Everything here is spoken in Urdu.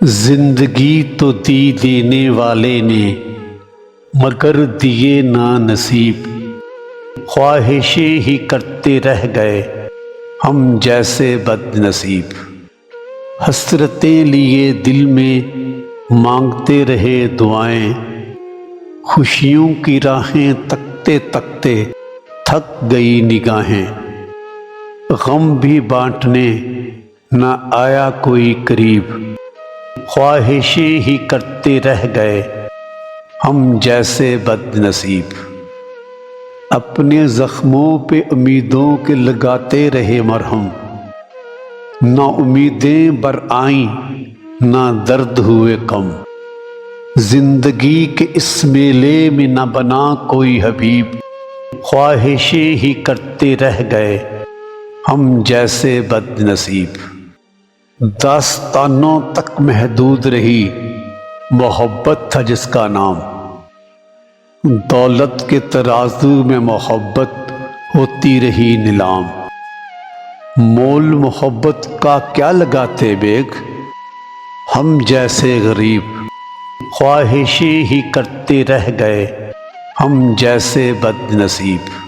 زندگی تو دی دینے والے نے مگر دیے نا نصیب، خواہشیں ہی کرتے رہ گئے ہم جیسے بد نصیب۔ حسرتیں لیے دل میں مانگتے رہے دعائیں، خوشیوں کی راہیں تکتے تکتے تھک گئی نگاہیں۔ غم بھی بانٹنے نہ آیا کوئی قریب، خواہشیں ہی کرتے رہ گئے ہم جیسے بد نصیب۔ اپنے زخموں پہ امیدوں کے لگاتے رہے مرہم، نہ امیدیں بر آئیں نہ درد ہوئے کم۔ زندگی کے اس میلے میں نہ بنا کوئی حبیب، خواہشیں ہی کرتے رہ گئے ہم جیسے بد نصیب۔ داستانوں تک محدود رہی محبت تھا جس کا نام، دولت کے ترازو میں محبت ہوتی رہی نیلام۔ مول محبت کا کیا لگاتے بیگ ہم جیسے غریب، خواہشیں ہی کرتے رہ گئے ہم جیسے بد نصیب۔